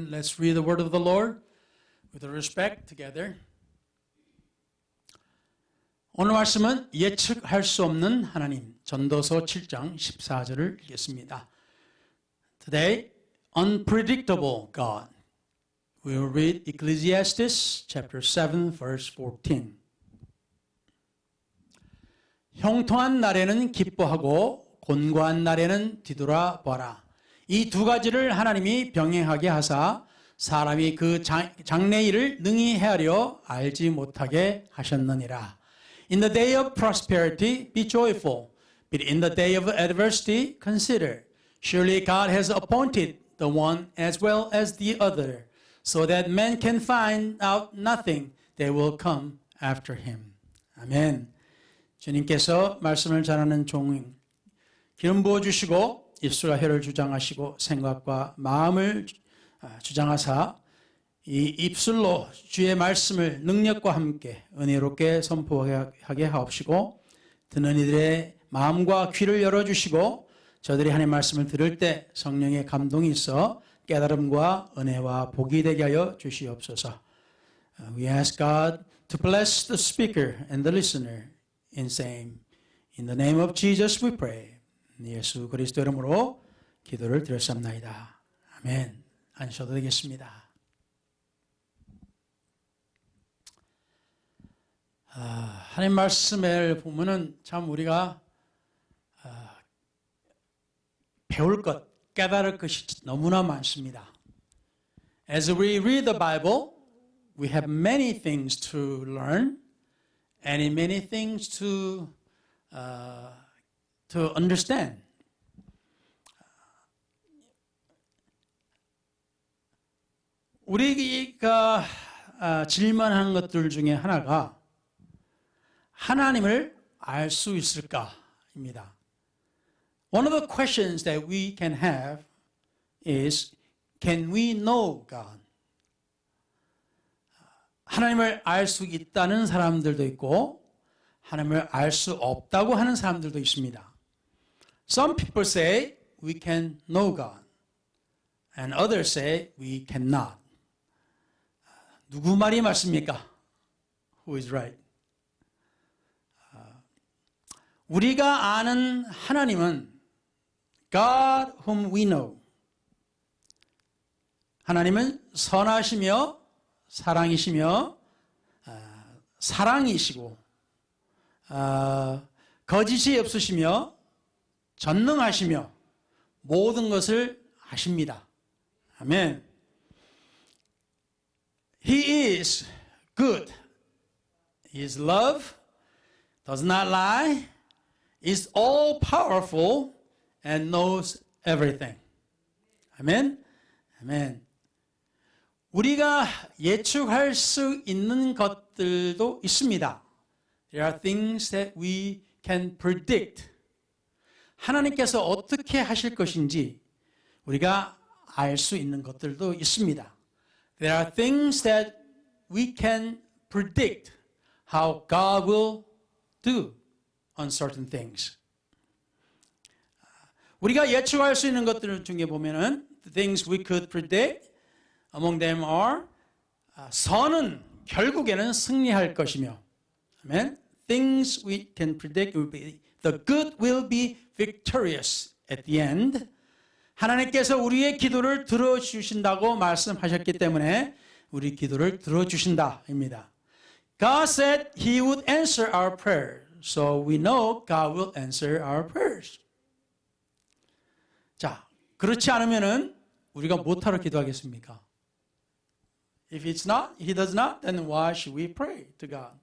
Let's read the word of the Lord with respect together. 오늘 말씀은 예측할 수 없는 하나님, 전도서 7장 14절을 읽겠습니다. Today, unpredictable God. We will read Ecclesiastes chapter 7 verse 14. 형통한 날에는 기뻐하고 곤고한 날에는 뒤돌아봐라. 이 두 가지를 하나님이 병행하게 하사 사람이 그 장래일을 능히 헤아려 알지 못하게 하셨느니라. In the day of prosperity, be joyful, but in the day of adversity, consider. Surely God has appointed the one as well as the other, so that men can find out nothing that will come after him. 아멘. 주님께서 말씀을 전하는 종 기름 부어주시고 입술과 혀를 주장하시고 생각과 마음을 주장하사 이 입술로 주의 말씀을 능력과 함께 은혜롭게 선포하게 하옵시고 듣는 이들의 마음과 귀를 열어주시고 저들이 하나님의 말씀을 들을 때 성령의 감동이 있어 깨달음과 은혜와 복이 되게 하여 주시옵소서. We ask God to bless the speaker and the listener in same. In the name of Jesus we pray. 예수 그리스도 이름으로 기도를 드렸습니다. 아멘. 앉으셔도 되겠습니다. 하나님 말씀을 보면은 참 우리가 배울 것, 깨달을 것이 너무나 많습니다. As we read the Bible, we have many things to learn and many things to understand. 우리가 질문하는 것들 중에 하나가 하나님을 알 수 있을까입니다. One of the questions that we can have is, can we know God? 하나님을 알 수 있다는 사람들도 있고 하나님을 알 수 없다고 하는 사람들도 있습니다. Some people say we can know God, and others say we cannot. 누구 말이 맞습니까? Who is right? 우리가 아는 하나님은 God whom we know. 하나님은 선하시며 사랑이시며 사랑이시고 거짓이 없으시며 전능하시며 모든 것을 아십니다. 아멘. He is good. He is love, does not lie, is all powerful, and knows everything. 아멘. 아멘. 우리가 예측할 수 있는 것들도 있습니다. There are things that we can predict. 하나님께서 어떻게 하실 것인지 우리가 알 수 있는 것들도 있습니다. There are things that we can predict how God will do on certain things. 우리가 예측할 수 있는 것들 중에 보면은 the things we could predict among them are 선은 결국에는 승리할 것이며, amen. Things we can predict will be the good will be victorious at the end. 하나님께서 우리의 기도를 들어주신다고 말씀하셨기 때문에 우리 기도를 들어주신다입니다. God said He would answer our prayers, so we know God will answer our prayers. 자, 그렇지 않으면은 우리가 못하러 기도하겠습니까? If it's not, He does not, then why should we pray to God?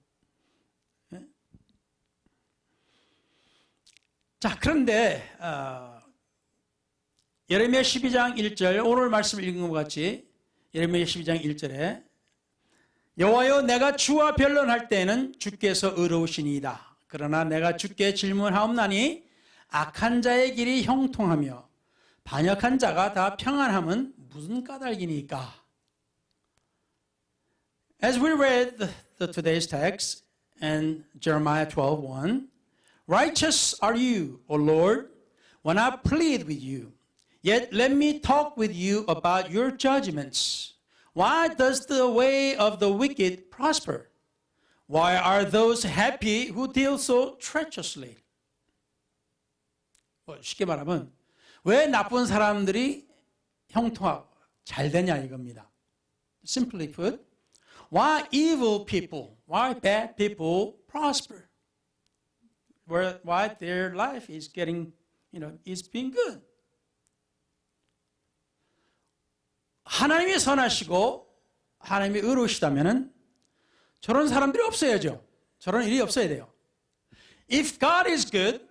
자, 그런데 예레미야 12장 1절 오늘 말씀을 읽은 것 같이 예레미야 12장 1절에 여호와여 내가 주와 변론할 때에는 주께서 의로우시니이다. 그러나 내가 주께 질문하옵나니 악한 자의 길이 형통하며 반역한 자가 다 평안함은 무슨 까닭이니까? As we read the today's text and Jeremiah 12:1, righteous are you, O Lord, when I plead with you. Yet let me talk with you about your judgments. Why does the way of the wicked prosper? Why are those happy who deal so treacherously? 쉽게 말하면 왜 나쁜 사람들이 형통하고 잘 되냐 이겁니다. Simply put, why evil people, why bad people prosper? Why their life is getting, is being good. 하나님이 선하시고 하나님이 의로우시다면은 저런 사람들이 없어야죠. 저런 일이 없어야 돼요. If God is good,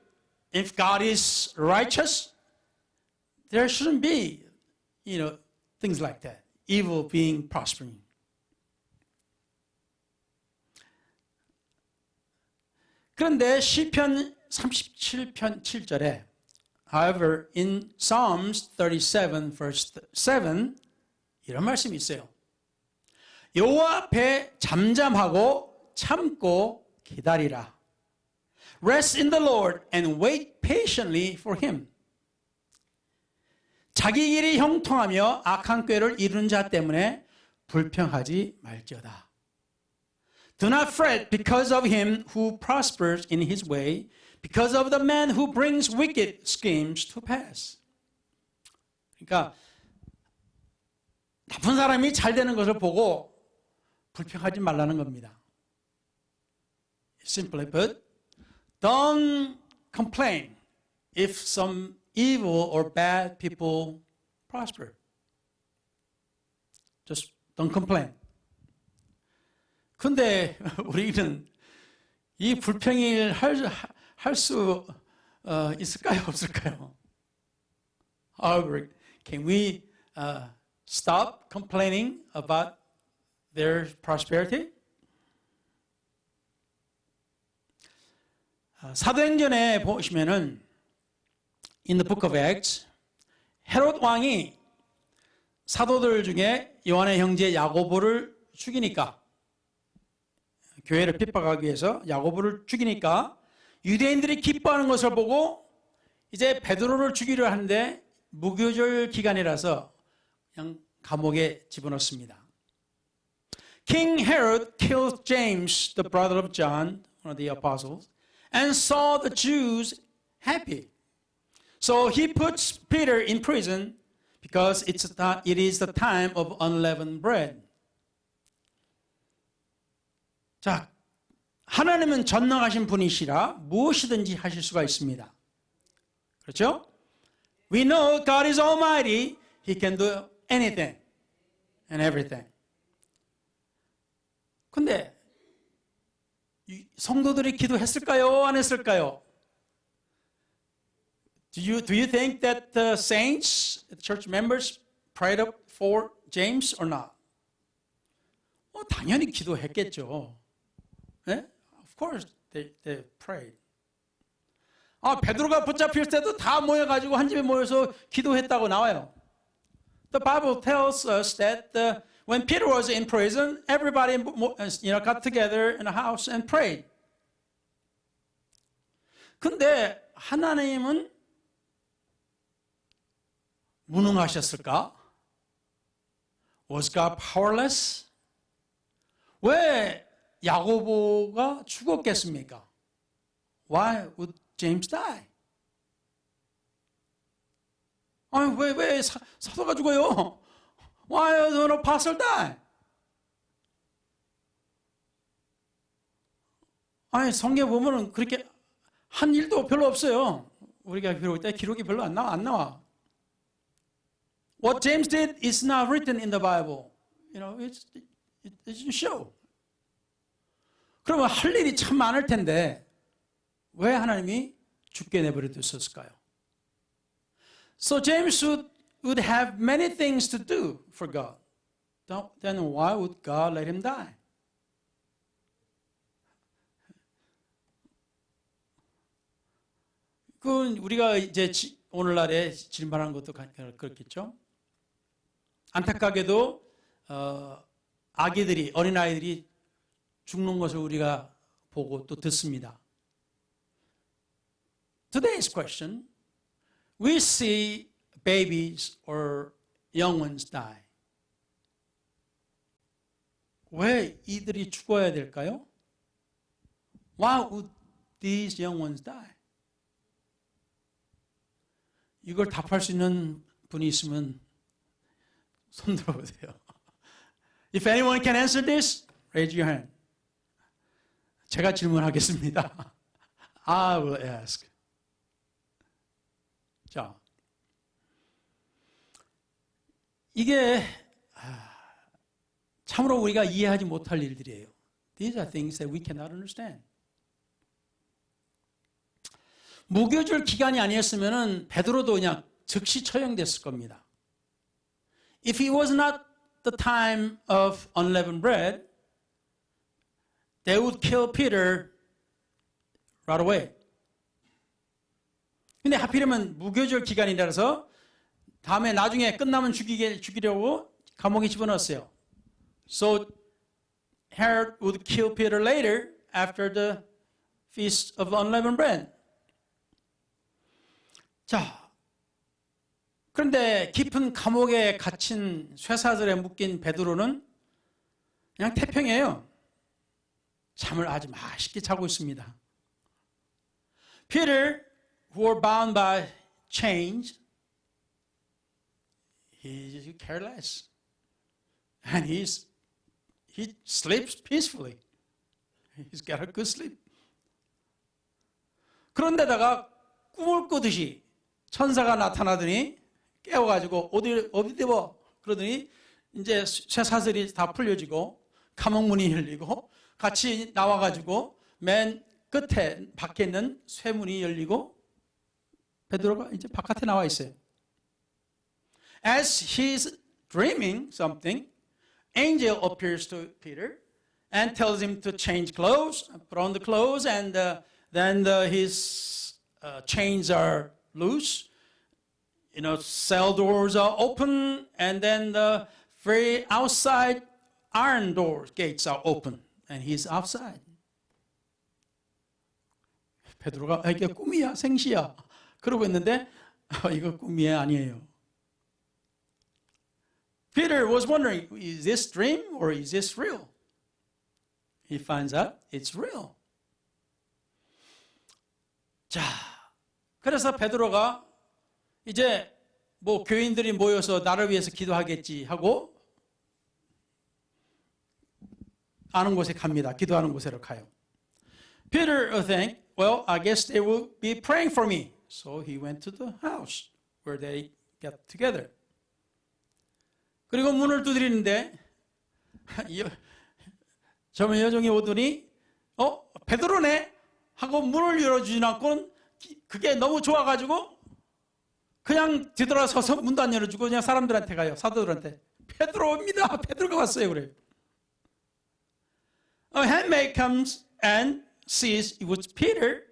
if God is righteous, there shouldn't be, things like that. Evil being prospering. 그런데 시편 37편 7절에 however in Psalms 37 verse 7 이런 말씀이 있어요. 여호와 앞에 잠잠하고 참고 기다리라. Rest in the Lord and wait patiently for him. 자기 길이 형통하며 악한 꾀를 이루는 자 때문에 불평하지 말지어다. Do not fret because of him who prospers in his way, because of the man who brings wicked schemes to pass. 그러니까 나쁜 사람이 잘 되는 것을 보고 불평하지 말라는 겁니다. Simply put, don't complain if some evil or bad people prosper. Just don't complain. 근데 우리는 이 불평을 할 수 있을까요? 없을까요? However, can we stop complaining about their prosperity? 사도행전에 보시면은 in the book of Acts, 헤롯 왕이 사도들 중에 요한의 형제 야고보를 죽이니까 교회를 핍박하기 위해서 야고보를 죽이니까 유대인들이 기뻐하는 것을 보고 이제 베드로를 죽이려 하는데 무교절 기간이라서 그냥 감옥에 집어넣습니다. King Herod killed James, the brother of John, one of the apostles, and saw the Jews happy. So he puts Peter in prison because it is the time of unleavened bread. 자, 하나님은 전능하신 분이시라 무엇이든지 하실 수가 있습니다. 그렇죠? We know God is almighty. He can do anything and everything. 근데 성도들이 기도했을까요? 안 했을까요? Do you think that the saints, the church members, prayed up for James or not? 당연히 기도했겠죠. 네? Of course they prayed. 베드로가 붙잡힐 때도 다 모여가지고 한 집에 모여서 기도했다고 나와요. The Bible tells us that when Peter was in prison, everybody got together in a house and prayed. 근데 하나님은 무능하셨을까? Was God powerless? 왜 야고보가 죽었겠습니까? Why would James die? 아니 왜 사도가 죽어요? Why would an apostle die? 아니 성경 보면은 그렇게 한 일도 별로 없어요. 우리가 배울 때 기록이 별로 안 나와. What James did is not written in the Bible. It doesn't show. 그러면 할 일이 참 많을 텐데 왜 하나님이 죽게 내버려 두셨을까요? So James would have many things to do for God. Then why would God let him die? 그건 우리가 이제 오늘날에 질문하는 것도 그렇겠죠. 안타깝게도 아기들이 어린아이들이 죽는 것을 우리가 보고 또 듣습니다. Today's question, we see babies or young ones die? 왜 이들이 죽어야 될까요? Why would these young ones die? 이걸 답할 수 있는 분이 있으면 손 들어보세요. If anyone can answer this, raise your hand. 제가 질문하겠습니다. I will ask. 자, 이게 참으로 우리가 이해하지 못할 일들이에요. These are things that we cannot understand. 무교절 기간이 아니었으면 베드로도 그냥 즉시 처형됐을 겁니다. If it was not the time of unleavened bread, they would kill Peter right away. 근데 하필이면 무교절 기간이라서 다음에 나중에 끝나면 죽이려고 감옥에 집어넣었어요. So Herod would kill Peter later after the feast of unleavened bread. 자, 그런데 깊은 감옥에 갇힌 쇠사슬에 묶인 베드로는 그냥 태평해요. 잠을 아주 맛있게 자고 있습니다. Peter, who were bound by chains, he's careless. And he sleeps peacefully. He's got a good sleep. 그런데다가 꿈을 꾸듯이 천사가 나타나더니 깨워가지고 어디 입어? 그러더니 이제 쇠사슬이 다 풀려지고 감옥문이 열리고 같이 나와가지고 맨 끝에 밖에 있는 쇠문이 열리고 베드로가 이제 바깥에 나와 있어요. As he's dreaming something, angel appears to Peter and tells him to change clothes, put on the clothes, and then his chains are loose. You know, cell doors are open, and then the very outside iron doors, gates are open, and he's outside. 베드로가 이게 꿈이야, 생시야. 그러고 있는데 이거 꿈이 아니에요. Peter was wondering, is this dream or is this real? He finds out it's real. 자, 그래서 베드로가 이제 뭐 교인들이 모여서 나를 위해서 기도하겠지 하고 아는 곳에 갑니다. 기도하는 곳으로 가요. Peter think, well, I guess they will be praying for me. So he went to the house where they got together. 그리고 문을 두드리는데 젊은 여종이 오더니 베드로네 하고 문을 열어주진 않고는 그게 너무 좋아가지고 그냥 뒤돌아서서 문도 안 열어주고 그냥 사람들한테 가요. 사도들한테. 베드로입니다. 베드로가 왔어요. 그래요. A handmaid comes and sees it was Peter.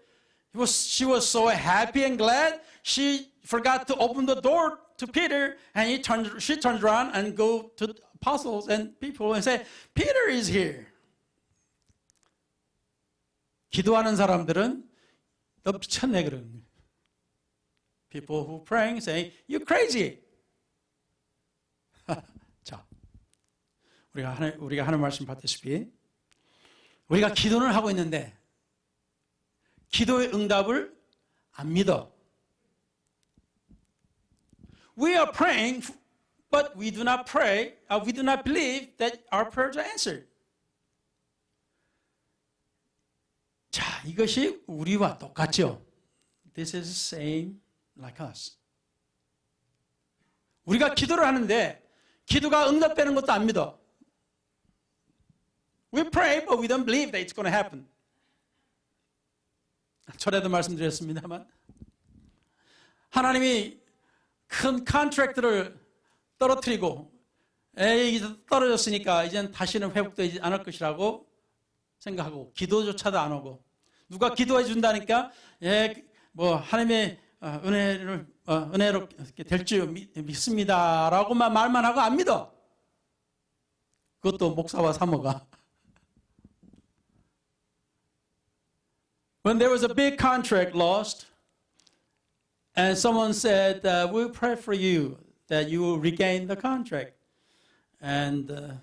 She was so happy and glad she forgot to open the door to Peter, and she turns around and go to the apostles and people and say, Peter is here. 기도하는 사람들은 너 미쳤네 그러는 거예요. People who praying say, you're crazy. 자, 우리가 하는 말씀 봤다시피 우리가 기도를 하고 있는데 기도의 응답을 안 믿어. We are praying, but we do not pray. We do not believe that our prayers are answered. 자, 이것이 우리와 똑같죠. This is the same like us. 우리가 기도를 하는데 기도가 응답되는 것도 안 믿어. We pray, but we don't believe that it's going to happen. 전에도 말씀드렸습니다만 하나님이 큰 컨트랙트를 떨어뜨리고 이제 떨어졌으니까 이제는 다시는 회복되지 않을 것이라고 생각하고 기도조차도 안 오고 누가 기도해 준다니까 뭐 하나님의 은혜로 될 줄 믿습니다라고만 말만 하고 안 믿어. 그것도 목사와 사모가. When there was a big contract lost, And someone said, we'll pray for you that you will regain the contract. And the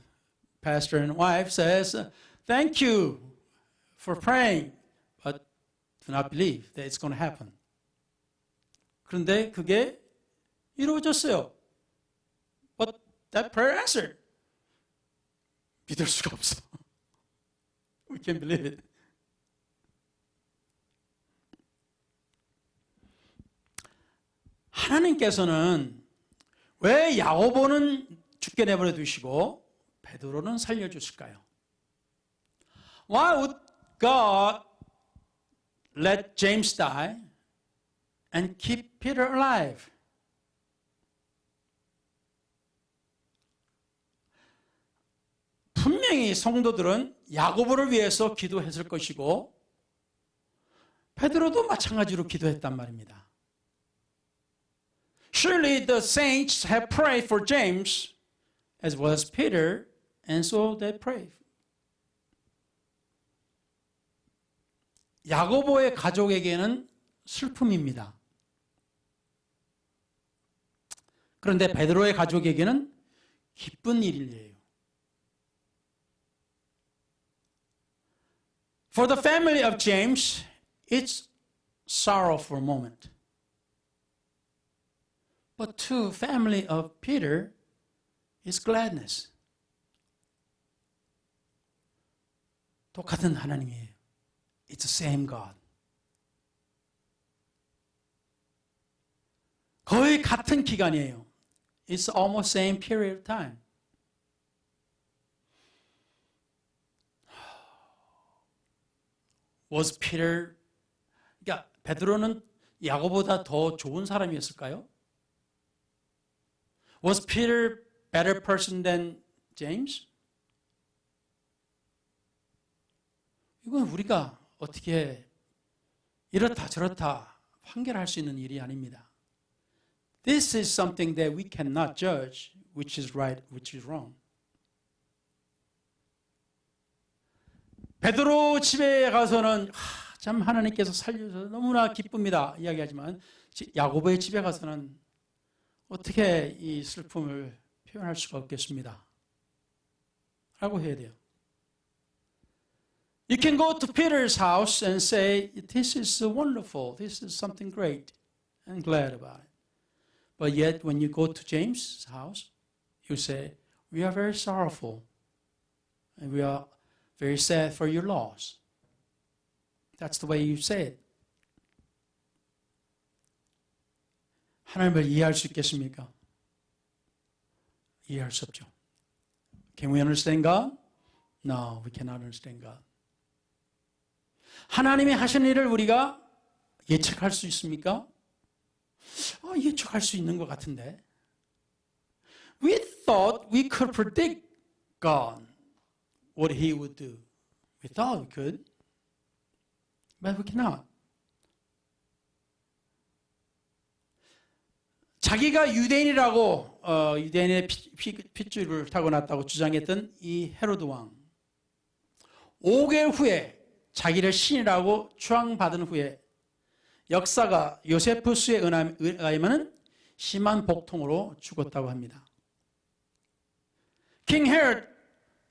pastor and wife says, thank you for praying, but do not believe that it's going to happen. 그런데 그게 이루어졌어요. But that prayer answered. 믿을 수가 없어. We can't believe it. 하나님께서는 왜 야고보는 죽게 내버려 두시고 베드로는 살려주실까요? Why would God let James die and keep Peter alive? 분명히 성도들은 야고보를 위해서 기도했을 것이고 베드로도 마찬가지로 기도했단 말입니다. Surely the saints have prayed for James as well as Peter, and so they prayed. 야고보의 가족에게는 슬픔입니다. 그런데 베드로의 가족에게는 기쁜 일이에요. For the family of James, it's sorrow for a moment. But to the family of Peter, it's gladness. 똑같은 하나님이에요. It's the same God. 거의 같은 기간이에요. It's almost same period of time. Was Peter, 그러니까 베드로는 야고보다 더 좋은 사람이었을까요? Was Peter better person than James? 이건 우리가 어떻게 이렇다 저렇다 판결할 수 있는 일이 아닙니다. This is something that we cannot judge which is right, which is wrong. 베드로 집에 가서는 참 하나님께서 살려줘서 너무나 기쁩니다 이야기하지만 야고보의 집에 가서는 어떻게 이 슬픔을 표현할 수가 없겠습니다 라고 해야 돼요. You can go to Peter's house and say, this is wonderful, this is something great, and glad about it. But yet when you go to James' house, you say, we are very sorrowful, and we are very sad for your loss. That's the way you say it. 하나님을 이해할 수 있겠습니까? 이해할 수 없죠. Can we understand God? No, we cannot understand God. 하나님이 하신 일을 우리가 예측할 수 있습니까? 예측할 수 있는 것 같은데. We thought we could predict God, what He would do. We thought we could, but we cannot. 자기가 유대인이라고 유대인의 핏줄을 타고났다고 주장했던 이 헤로드 왕 5개월 후에 자기를 신이라고 추앙받은 후에 역사가 요세푸스에 의하면 심한 복통으로 죽었다고 합니다. King Herod,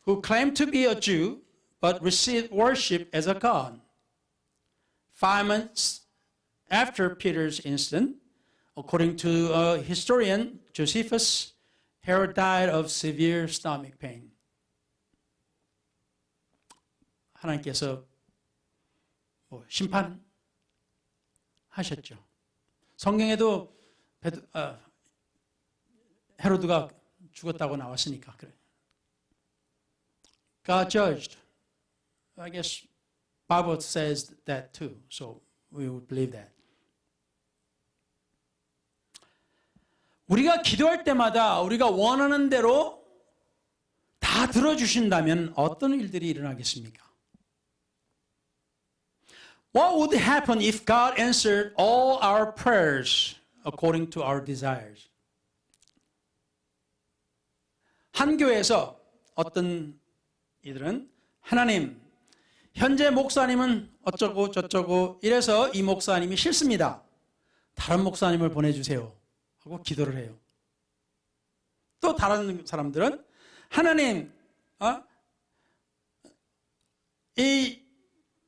who claimed to be a Jew but received worship as a god, 5 months after Peter's incident, according to historian Josephus, Herod died of severe stomach pain. 하나님께서 심판하셨죠. 성경에도 헤로드가 죽었다고 나왔으니까 그래. God judged. I guess Bible says that too, so we would believe that. 우리가 기도할 때마다 우리가 원하는 대로 다 들어주신다면 어떤 일들이 일어나겠습니까? What would happen if God answered all our prayers according to our desires? 한 교회에서 어떤 이들은 하나님, 현재 목사님은 어쩌고 저쩌고 이래서 이 목사님이 싫습니다. 다른 목사님을 보내주세요 하고 기도를 해요. 또 다른 사람들은 하나님, 이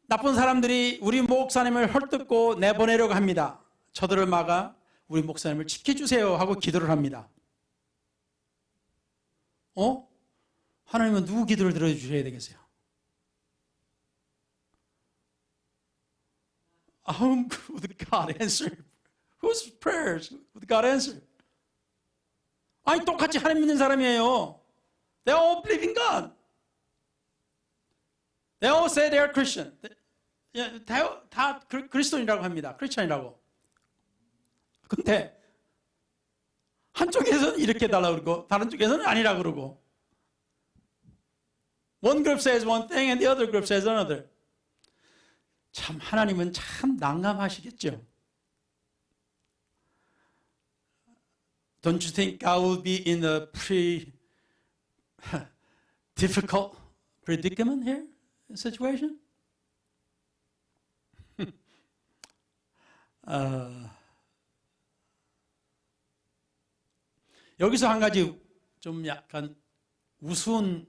나쁜 사람들이 우리 목사님을 헐뜯고 내보내려고 합니다. 저들을 막아 우리 목사님을 지켜주세요 하고 기도를 합니다. 하나님은 누구 기도를 들어주셔야 되겠어요? Would God answer? Whose prayers would God answer? 아니 똑같이 하나님 믿는 사람이에요. They all believe in God. They all say they are Christian. 다 그리스도인이라고 합니다. 크리스천이라고. 근데 한쪽에서는 이렇게 달라고 그러고 다른 쪽에서는 아니라고 그러고 One group says one thing and the other group says another. 참 하나님은 참 난감하시겠죠. Don't you think God will be in a pretty difficult predicament here, situation? 여기서 한 가지 좀 약간 우스운,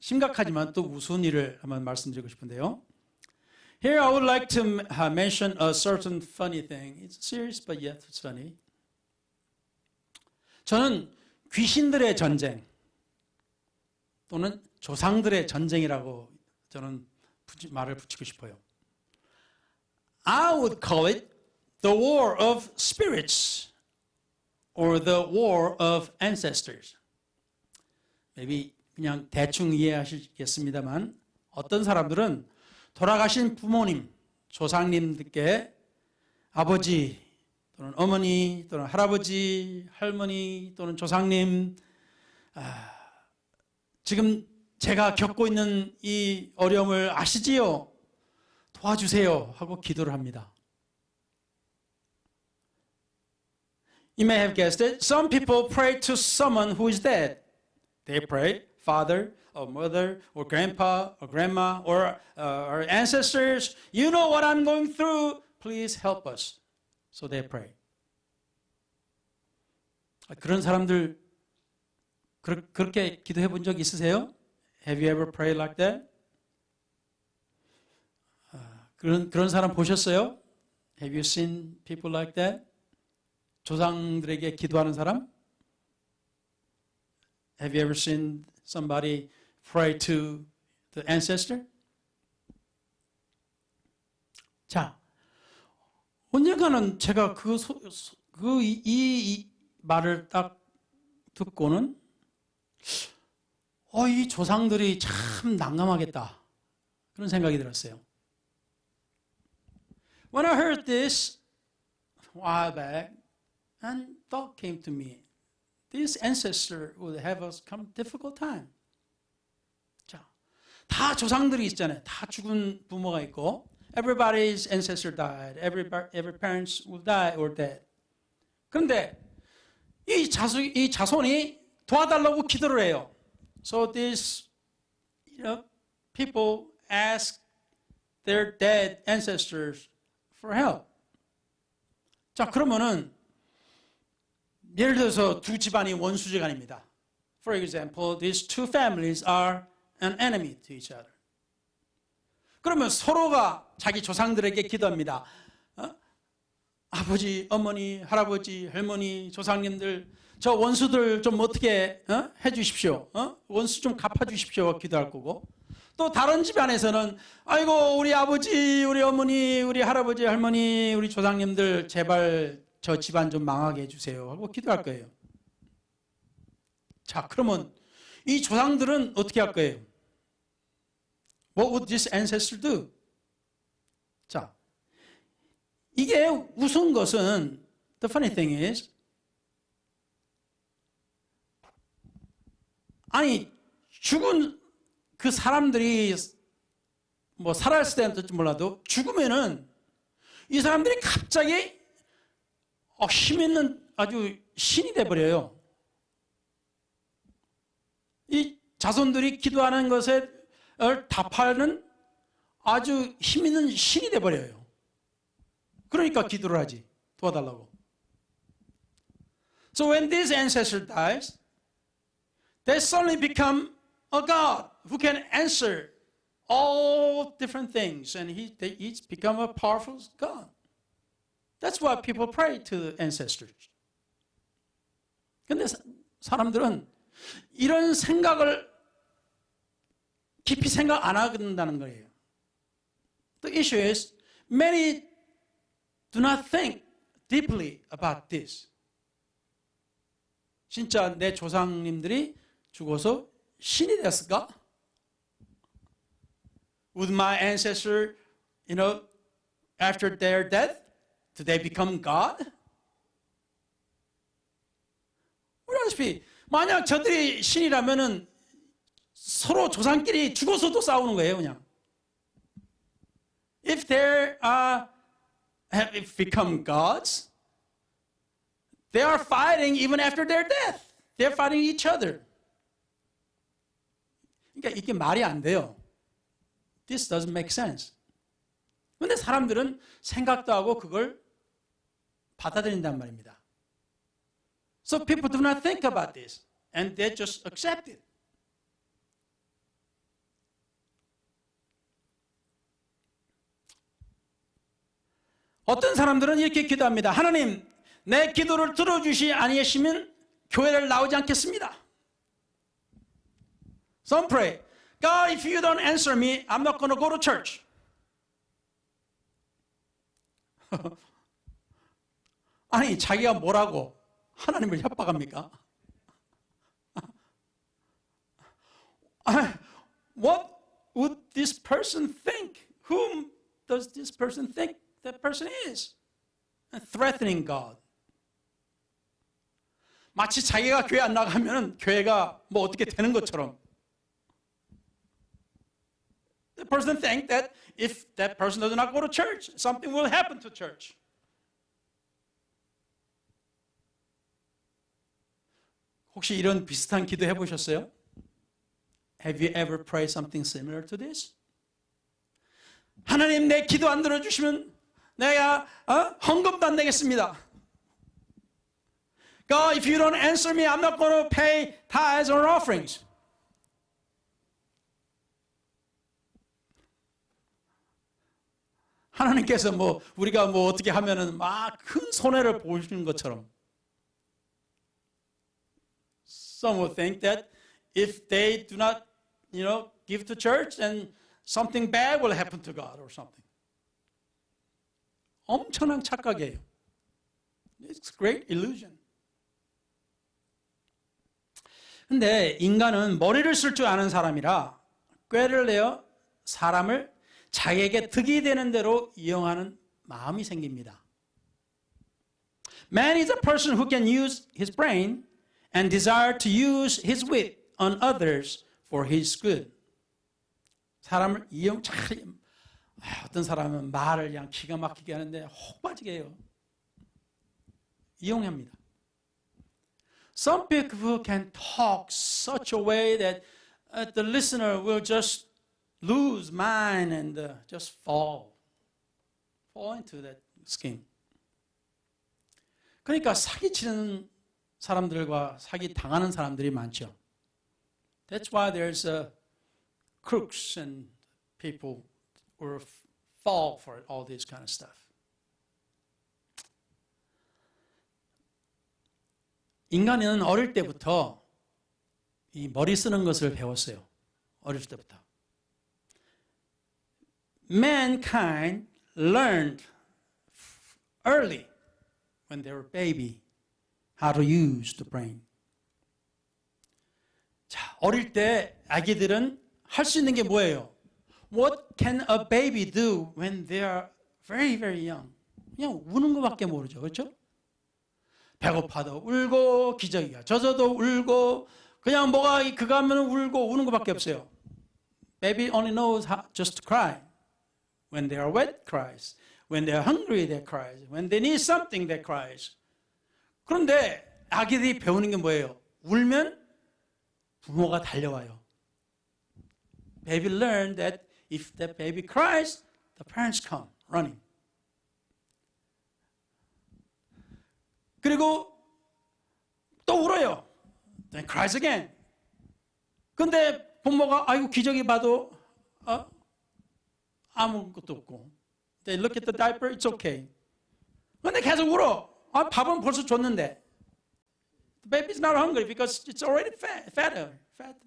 심각하지만 또 우스운 일을 한번 말씀드리고 싶은데요. Here I would like to mention a certain funny thing. It's serious but yet it's funny. 저는 귀신들의 전쟁 또는 조상들의 전쟁이라고 저는 말을 붙이고 싶어요. I would call it the war of spirits or the war of ancestors. Maybe 그냥 대충 이해하시겠습니다만 어떤 사람들은 돌아가신 부모님, 조상님들께 아버지 또는 어머니 또는 할아버지, 할머니 또는 조상님 지금 제가 겪고 있는 이 어려움을 아시지요? 도와주세요 하고 기도를 합니다. You may have guessed it. Some people pray to someone who is dead. They pray, father or mother or grandpa or grandma or our ancestors. You know what I'm going through. Please help us. So they pray. 그런 사람들 그렇게 기도해 본 적 있으세요? Have you ever prayed like that? 그런 사람 보셨어요? Have you seen people like that? 조상들에게 기도하는 사람? Have you ever seen somebody pray to the ancestor? 자, 언젠가는 제가 이 말을 딱 듣고는 이 조상들이 참 난감하겠다 그런 생각이 들었어요. When I heard this a while back, and thought came to me, this ancestor would have us come difficult time. 자, 다 조상들이 있잖아요. 다 죽은 부모가 있고, everybody's ancestor died, every parents will die or dead. 그런데 이 자손이 도와달라고 기도를 해요. So these people ask their dead ancestors for help. 자, 그러면은 예를 들어서 두 집안이 원수지간입니다. For example, these two families are an enemy to each other. 그러면 서로가 자기 조상들에게 기도합니다. 아버지, 어머니, 할아버지, 할머니, 조상님들, 저 원수들 좀 어떻게 해 주십시오. 원수 좀 갚아 주십시오. 기도할 거고. 또 다른 집안에서는 아이고 우리 아버지, 우리 어머니, 우리 할아버지, 할머니, 우리 조상님들 제발 저 집안 좀 망하게 해주세요 하고 기도할 거예요. 자, 그러면 이 조상들은 어떻게 할 거예요? What would this ancestor do? 자, 이게 우스운 것은 the funny thing is 아니 죽은 그 사람들이 뭐 살아있을 때는 몰라도 죽으면은 이 사람들이 갑자기 힘 있는 아주 신이 돼버려요. 이 자손들이 기도하는 것에 답하는 아주 힘 있는 신이 돼버려요. 그러니까 기도를 하지. 도와달라고. So when this ancestor dies, they suddenly become a God who can answer all different things, and they each become a powerful God. That's why people pray to the ancestors. 근데 사람들은 이런 생각을 깊이 생각 안 한다는 거예요. The issue is many do not think deeply about this. 진짜 내 조상님들이 죽어서 신이 됐을까? Would my ancestor, after their death, do they become God? 그렇지. 만약 저들이 신이라면은 서로 조상끼리 죽어서도 싸우는 거예요, 그냥. If they have become gods, they are fighting even after their death. They're fighting each other. 그러니까 이게 말이 안 돼요. This doesn't make sense. 그런데 사람들은 생각도 하고 그걸 받아들인단 말입니다. So people do not think about this, and they just accept it. 어떤 사람들은 이렇게 기도합니다. 하나님, 내 기도를 들어주시 아니하시면 교회를 나오지 않겠습니다. Some pray, God, if you don't answer me, I'm not going to go to church. 아니, 자기가 뭐라고 하나님을 협박합니까? What would this person think? Whom does this person think that person is? Threatening God. 마치 자기가 교회 안 나가면 교회가 뭐 어떻게 되는 것처럼. The person thinks that if that person does not go to church, something will happen to church. 혹시 이런 비슷한 기도 해보셨어요? Have you ever prayed something similar to this? 하나님, 내 기도 안 들어주시면 내가 헌금도 안 내겠습니다. God, if you don't answer me, I'm not going to pay tithes or offerings. 하나님께서 우리가 어떻게 하면은 막 큰 손해를 보시는 것처럼. Some will think that if they do not, give to church, then something bad will happen to God or something. 엄청난 착각이에요. It's a great illusion. 근데 인간은 머리를 쓸 줄 아는 사람이라 꾀를 내어 사람을 자기에게 득이 되는 대로 이용하는 마음이 생깁니다. Man is a person who can use his brain and desire to use his wit on others for his good. 사람을 어떤 사람은 말을 그냥 기가 막히게 하는데 혹 빠지게 해요. 이용합니다. Some people can talk such a way that the listener will just lose mind and just fall into that scheme. 그러니까 사기치는 사람들과 사기 당하는 사람들이 많죠. That's why there's crooks and people who fall for all this kind of stuff. 인간은 어릴 때부터 이 머리 쓰는 것을 배웠어요. 어릴 때부터. Mankind learned early when they were baby how to use the brain. 자, 어릴 때 아기들은 할 수 있는 게 뭐예요? What can a baby do when they are very, very young? 그냥 우는 것밖에 모르죠. 그렇죠? 배고파도 울고 기저귀가 젖어도 울고 그냥 그거 하면 울고 우는 것밖에 없어요. Baby only knows how just to cry. When they are wet, cries. When they are hungry, they cries. When they need something, they cries. 그런데 아기들이 배우는 게 뭐예요? 울면 부모가 달려와요. Baby learn that if the baby cries, the parents come running. 그리고 또 울어요. Then cries again. 근데 부모가 아이고 기저귀 봐도 아무것도 없고. They look at the diaper, it's okay. 근데 계속 울어. 밥은 벌써 줬는데. The baby's not hungry because it's already fat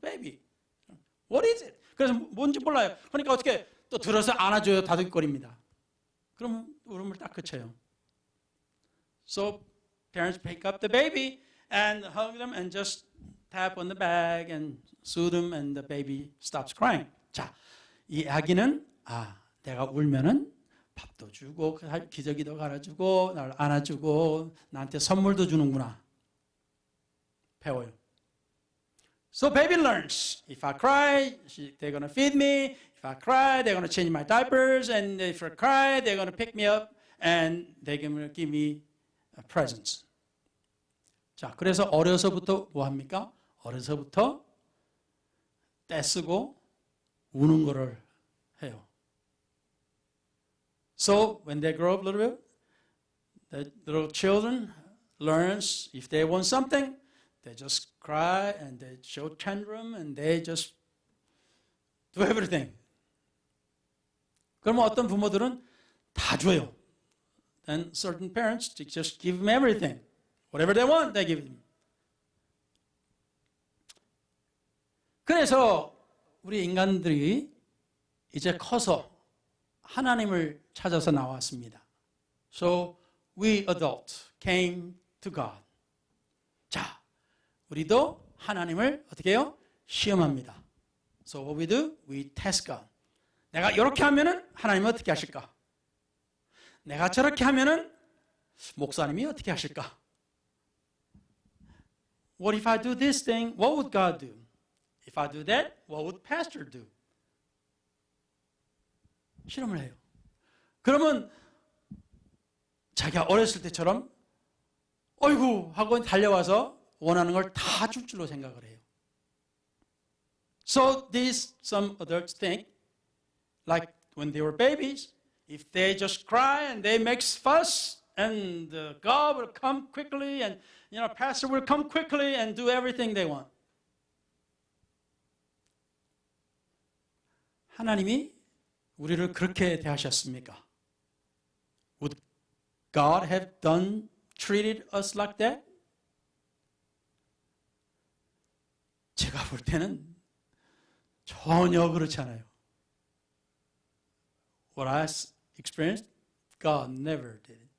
baby. What is it? 그래서 뭔지 몰라요. 그러니까 어떻게 또 들어서 안아줘요. 다독거립니다. 그럼 울음을 딱 그쳐요. So parents pick up the baby and hug them and just tap on the back and soothe them and the baby stops crying. 자, 이 아기는 내가 울면은 밥도 주고 기저귀도 갈아주고 날 안아주고 나한테 선물도 주는구나. 배워요. So baby learns. If I cry, they're going to feed me. If I cry, they're going to change my diapers. And if I cry, they're going to pick me up and they're going to give me presents. 자, 그래서 어려서부터 뭐 합니까? 어려서부터 떼쓰고 우는 거를 해요. So when they grow up a little bit, the little children learns if they want something, they just cry and they show tantrum and they just do everything. 그러면 어떤 부모들은 다 줘요. And certain parents just give them everything. Whatever they want, they give them. 그래서 우리 인간들이 이제 커서 하나님을 찾아서 나왔습니다. So we adults came to God. 자, 우리도 하나님을 어떻게 해요? 시험합니다. So what we do? We test God. 내가 이렇게 하면은 하나님은 어떻게 하실까? 내가 저렇게 하면은 목사님이 어떻게 하실까? What if I do this thing? What would God do? If I do that, what would pastor do? 실험을 해요. 그러면 자기가 어렸을 때처럼 어이구 하고 달려와서 원하는 걸 다 줄 줄로 생각을 해요. So these some adults think like when they were babies, if they just cry and they make fuss and God will come quickly and pastor will come quickly and do everything they want. 하나님이 우리를 그렇게 대하셨습니까? Would God have treated us like that? 제가 볼 때는 전혀 그렇지 않아요. What I experienced, God never did it.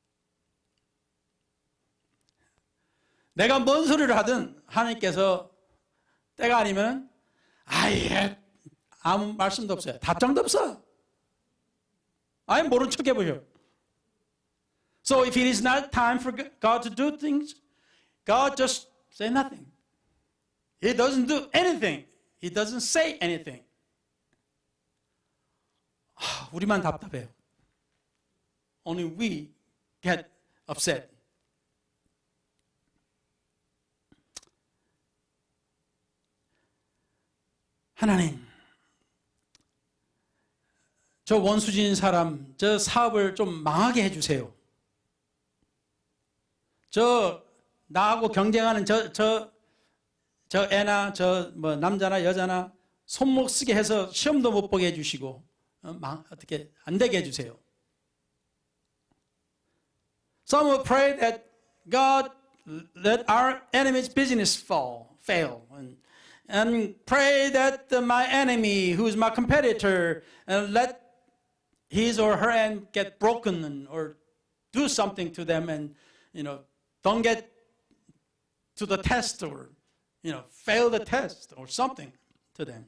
내가 뭔 소리를 하든 하나님께서 때가 아니면 아예 아무 말씀도 없어요. 답장도 없어. 아예 모른 척 해보죠. So if it is not time for God to do things, God just say nothing. He doesn't do anything. He doesn't say anything. 우리만 답답해요. Only we get upset. 하나님, 저 원수진 사람, 저 사업을 좀 망하게 해주세요. 저 나하고 경쟁하는 저 애나 남자나 여자나 손목 쓰게 해서 시험도 못 보게 해주시고 어떻게 안 되게 해주세요. Some will pray that God let our enemy's business fail, and pray that my enemy, who is my competitor, let his or her end get broken or do something to them, and don't get to the test or fail the test or something to them.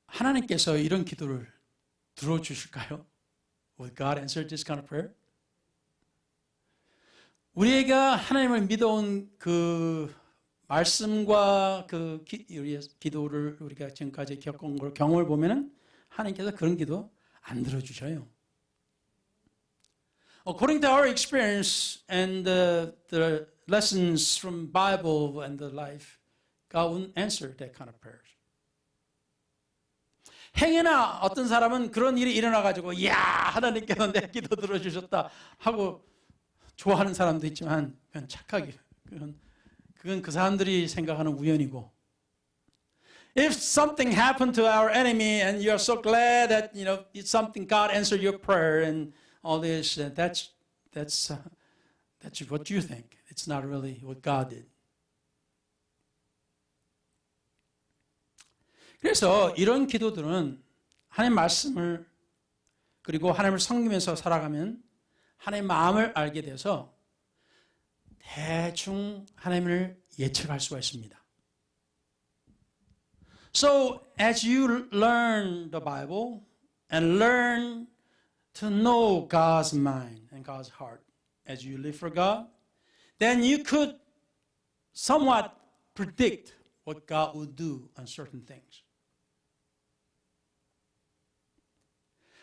하나님께서 이런 기도를 들어주실까요? Will God answer this kind of prayer? 우리가 하나님을 믿어온 그 말씀과 그 기도를 우리가 지금까지 겪은 걸 경험을 보면은 하나님께서 그런 기도 안 들어주셔요. According to our experience and the lessons from Bible and the life, God won't answer that kind of prayers. 행여나 어떤 사람은 그런 일이 일어나가지고, 이야, 하나님께서 내 기도 들어주셨다 하고 좋아하는 사람도 있지만 그건 착하게 그건 그 사람들이 생각하는 우연이고 If something happened to our enemy and you are so glad that it's something God answered your prayer and all this, that's what you think. It's not really what God did. 그래서 이런 기도들은 하나님의 말씀을 그리고 하나님을 섬기면서 살아가면 하나님의 마음을 알게 돼서 대충 하나님을 예측할 수가 있습니다. So as you learn the Bible and learn to know God's mind and God's heart as you live for God, then you could somewhat predict what God would do on certain things.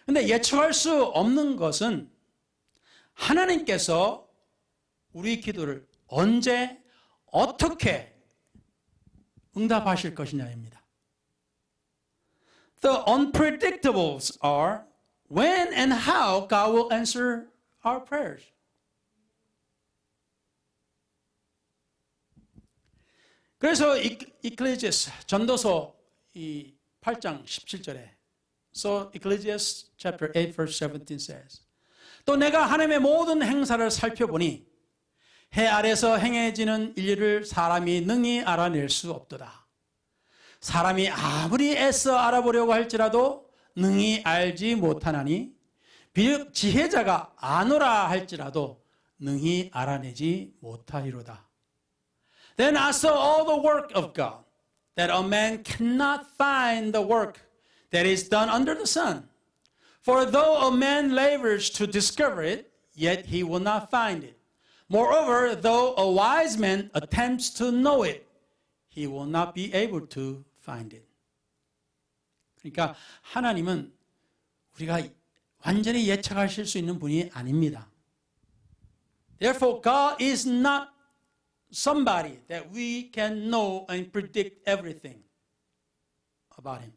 근데 예측할 수 없는 것은 하나님께서 우리 기도를 언제 어떻게 응답하실 것이냐입니다. The unpredictables are when and how God will answer our prayers. 그래서 이클레시아스 전도서 이 8장 17절에 So Ecclesiastes chapter 8 verse 17 says 또 내가 하나님의 모든 행사를 살펴보니 해 아래서 행해지는 일을 사람이 능히 알아낼 수 없도다. 사람이 아무리 애써 알아보려고 할지라도 능히 알지 못하나니 비록 지혜자가 아노라 할지라도 능히 알아내지 못하리로다. Then I saw all the work of God, that a man cannot find the work that is done under the sun. For though a man labors to discover it, yet he will not find it. Moreover, though a wise man attempts to know it, he will not be able to find it. 그러니까 하나님은 우리가 완전히 예측하실 수 있는 분이 아닙니다. Therefore, God is not somebody that we can know and predict everything about him.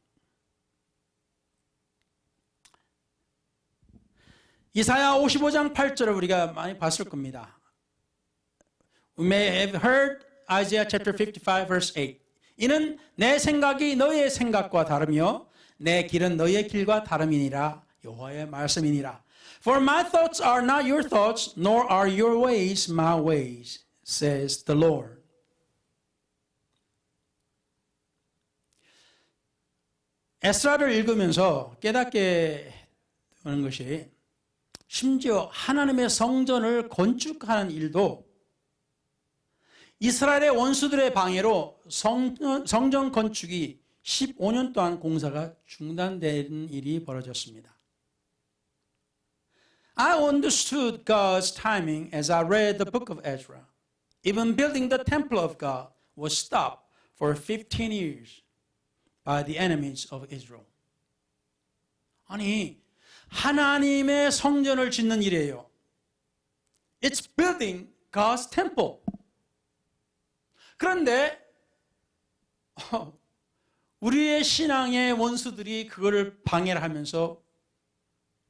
이사야 55장 8절을 우리가 많이 봤을 겁니다. We may have heard Isaiah chapter 55 verse 8. 이는 내 생각이 너희의 생각과 다르며 내 길은 너희의 길과 다름이니라. 여호와의 말씀이니라. For my thoughts are not your thoughts, nor are your ways my ways, says the Lord. 에스라를 읽으면서 깨닫게 되는 것이 심지어 하나님의 성전을 건축하는 일도 이스라엘의 원수들의 방해로 성전 건축이 15년 동안 공사가 중단되는 일이 벌어졌습니다. I understood God's timing as I read the book of Ezra. Even building the temple of God was stopped for 15 years by the enemies of Israel. 아니, 하나님의 성전을 짓는 일이에요. It's building God's temple. 그런데 우리의 신앙의 원수들이 그거를 방해를 하면서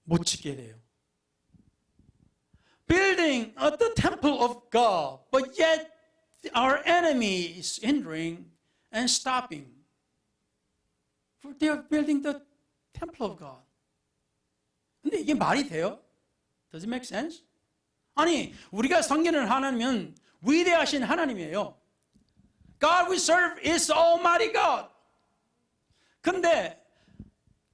못 짓게 돼요. Building the temple of God, but yet our enemy is hindering and stopping. They are building the temple of God. 근데 이게 말이 돼요? Does it make sense? 아니, 우리가 섬기는 하나님은 위대하신 하나님이에요. God we serve is Almighty God. 근데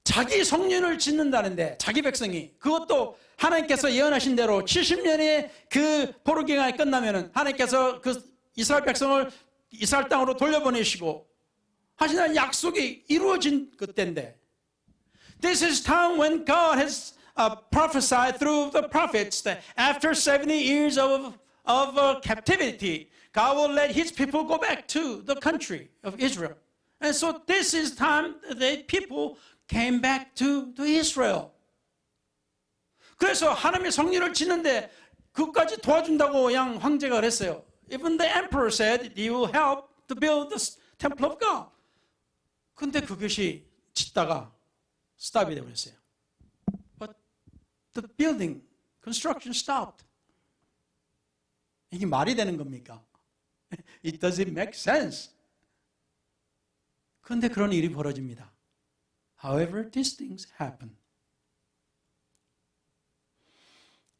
자기 성전을 짓는다는데 자기 백성이 그것도 하나님께서 예언하신 대로 70년의 그 포로기간이 끝나면은 하나님께서 그 이스라엘 백성을 이스라엘 땅으로 돌려보내시고 하시는 약속이 이루어진 그때인데 This is time when God has prophesied through the prophets that after 70 years of captivity, God will let his people go back to the country of Israel. And so this is time that people came back to Israel. 그래서 하나님의 성전을 짓는데 그것까지 도와준다고 양 황제가 그랬어요. Even the emperor said he will help to build the temple of God. 근데 그것이 짓다가 스탑이 되어버렸어요. But the building, construction stopped. 이게 말이 되는 겁니까? It doesn't make sense. 그런데 그런 일이 벌어집니다. However, these things happen.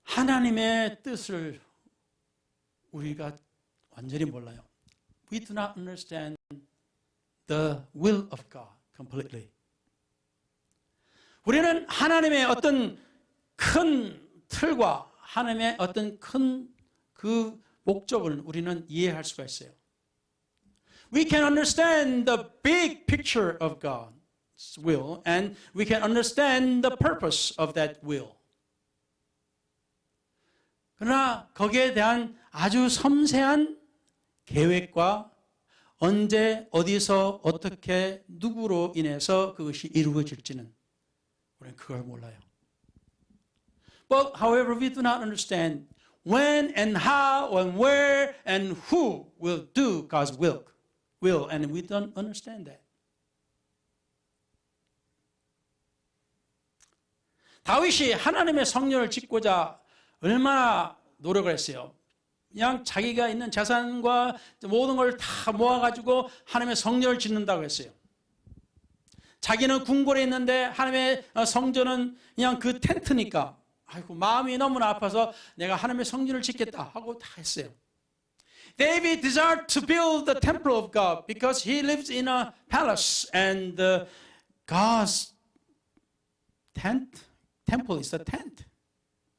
하나님의 뜻을 우리가 완전히 몰라요. We do not understand the will of God completely. 우리는 하나님의 어떤 큰 틀과 하나님의 어떤 큰 그 목적을 우리는 이해할 수가 있어요. We can understand the big picture of God's will and we can understand the purpose of that will. 그러나 거기에 대한 아주 섬세한 계획과 언제 어디서 어떻게 누구로 인해서 그것이 이루어질지는 우리는 그걸 몰라요. But however we do not understand when and how and where and who will do God's will and we don't understand that. 다윗이 하나님의 성전을 짓고자 얼마나 노력을 했어요. 그냥 자기가 있는 재산과 모든 걸 다 모아가지고 하나님의 성전을 짓는다고 했어요. 자기는 궁궐에 있는데 하나님의 성전은 그냥 그 텐트니까 아이고 마음이 너무나 아파서 내가 하나님의 성전을 짓겠다 하고 다 했어요. David desired to build the temple of God because he lives in a palace and God's temple is a tent.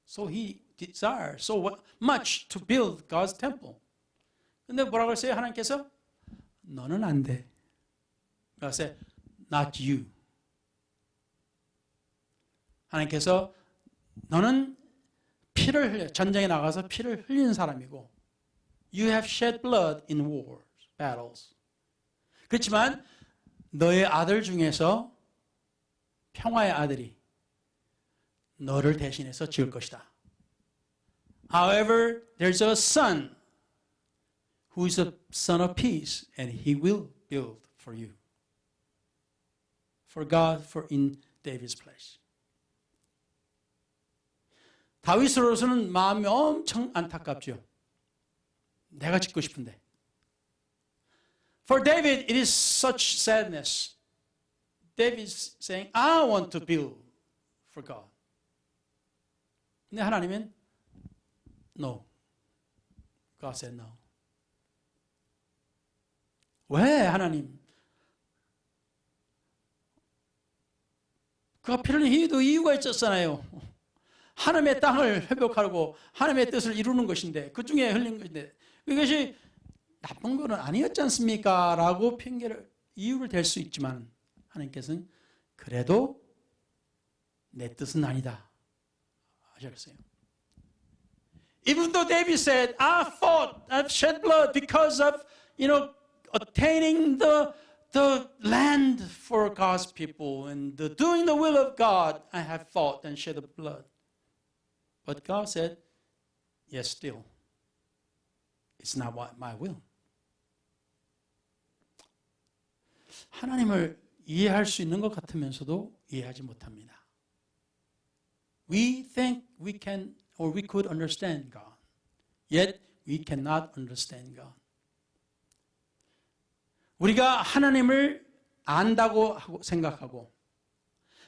So he desired so much to build God's temple. 근데 뭐라고 했어요? 하나님께서 너는 안 돼. 그래서 not you. 하나님께서 너는 피를 흘려 전쟁에 나가서 피를 흘린 사람이고 You have shed blood in wars, battles. 그렇지만 너의 아들 중에서 평화의 아들이 너를 대신해서 지을 것이다. However, there's a son who is a son of peace and he will build for you. For God, for in David's place. 다윗으로서는 마음이 엄청 안타깝죠. 내가 짓고 싶은데. For David, it is such sadness. David is saying, I want to build for God. 근데 하나님은 No. God said no. 왜 하나님? 그가 피를 흘린 이유가 있었잖아요. 하나님의 땅을 회복하고 하나님의 뜻을 이루는 것인데 그 중에 흘린 것인데 이것이 나쁜 것은 아니었지 않습니까? 라고 이유를 댈 수 있지만 하나님께서는 그래도 내 뜻은 아니다 하셨어요. Even though David said, I fought, I've shed blood because of, attaining the land for God's people and doing the will of God, I have fought and shed blood. But God said, yes, still, it's not my will. 하나님을 이해할 수 있는 것 같으면서도 이해하지 못합니다. We think we can or we could understand God, yet we cannot understand God. 우리가 하나님을 안다고 생각하고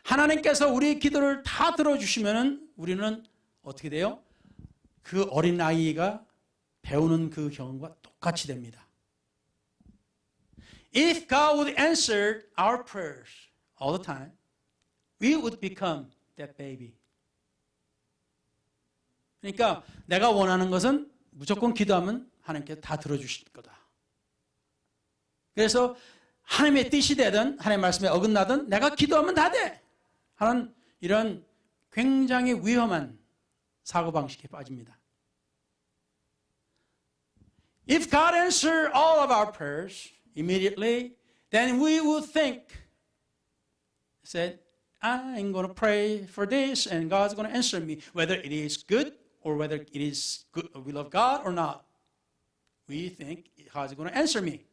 하나님께서 우리의 기도를 다 들어주시면 우리는 어떻게 돼요? 그 어린아이가 배우는 그 경험과 똑같이 됩니다. If God would answer our prayers all the time, we would become that baby. 그러니까 내가 원하는 것은 무조건 기도하면 하나님께서 다 들어주실 거다. 그래서 하나님의 뜻이 되든 하나님의 말씀에 어긋나든 내가 기도하면 다 돼 하는 이런 굉장히 위험한 사고방식에 빠집니다. If God answers all of our prayers immediately, then we will think, said, I'm going to pray for this and God's going to answer me, whether it is good or whether it is good will of God or not. We think God's going to answer me.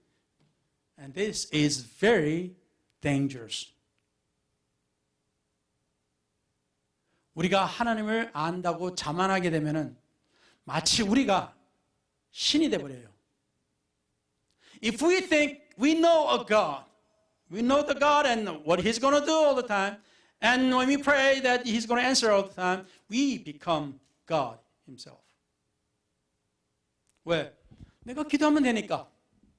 And this is very dangerous. 우리가 하나님을 안다고 자만하게 되면은 마치 우리가 신이 돼버려요. If we think we know a God, we know the God and what He's going to do all the time, and when we pray that He's going to answer all the time, we become God Himself. 왜? 내가 기도하면 되니까.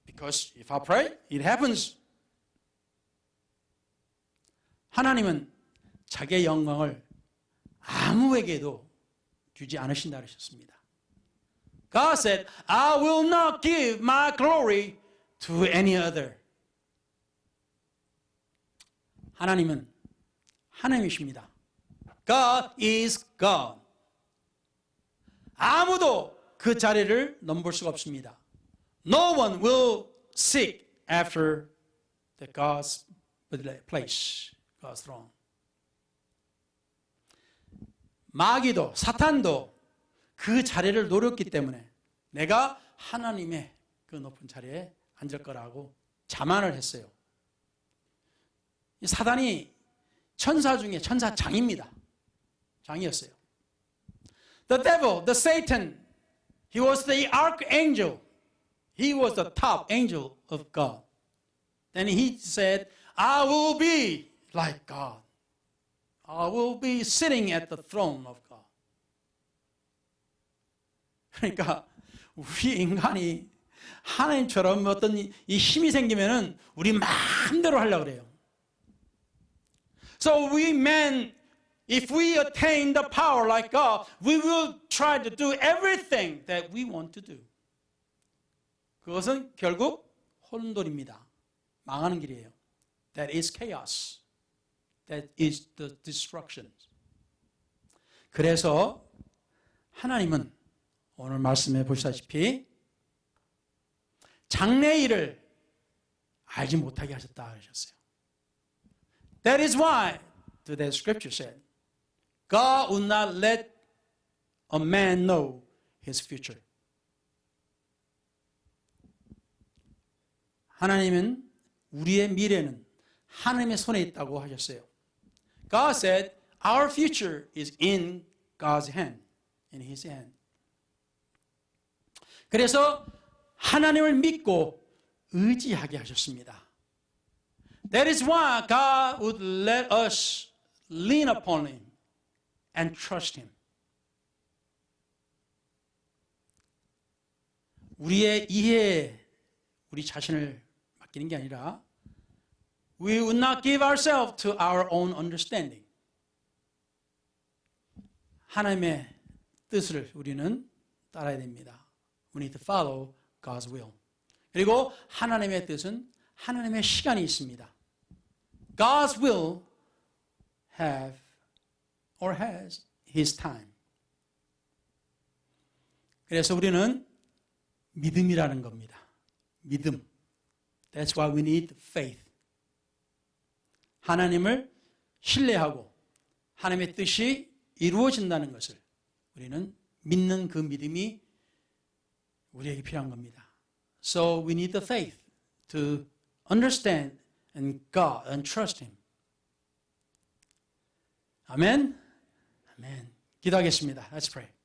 Because if I pray, it happens. 하나님은 자기의 영광을 아무에게도 주지 않으신다 그러셨습니다. God said, I will not give my glory to any other. 하나님은 하나님이십니다. God is God. 아무도 그 자리를 넘볼 수가 없습니다. No one will seek after the God's place, God's throne. 마귀도 사탄도 그 자리를 노렸기 때문에 내가 하나님의 그 높은 자리에 앉을 거라고 자만을 했어요. 사단이 천사 중에 천사장입니다. 장이었어요. The devil, the Satan, he was the archangel. He was the top angel of God. Then he said, I will be like God. I will be sitting at the throne of God. 그러니까 우리 인간이 하나님처럼 어떤 이 힘이 생기면은 우리 마음대로 하려고 그래요. So we men, if we attain the power like God, we will try to do everything that we want to do. 그것은 결국 혼돈입니다. 망하는 길이에요. That is chaos. That is the destruction. 그래서 하나님은 오늘 말씀해 보시다시피 장래일을 알지 못하게 하셨다 하셨어요. That is why the scripture said, God would not let a man know his future. 하나님은 우리의 미래는 하나님의 손에 있다고 하셨어요. God said, our future is in God's hand, in His hand. 그래서 하나님을 믿고 의지하게 하셨습니다. That is why God would let us lean upon Him and trust Him. 우리의 이해에 우리 자신을 맡기는 게 아니라 we would not give ourselves to our own understanding. 하나님의 뜻을 우리는 따라야 됩니다. We need to follow God's will. 그리고 하나님의 뜻은 하나님의 시간이 있습니다. God's will have or has His time. 그래서 우리는 믿음이라는 겁니다. 믿음. That's why we need faith. 하나님을 신뢰하고 하나님의 뜻이 이루어진다는 것을 우리는 믿는 그 믿음이 우리에게 필요한 겁니다. So we need the faith to understand and God and trust Him. 아멘. 아멘. 기도하겠습니다. Let's pray.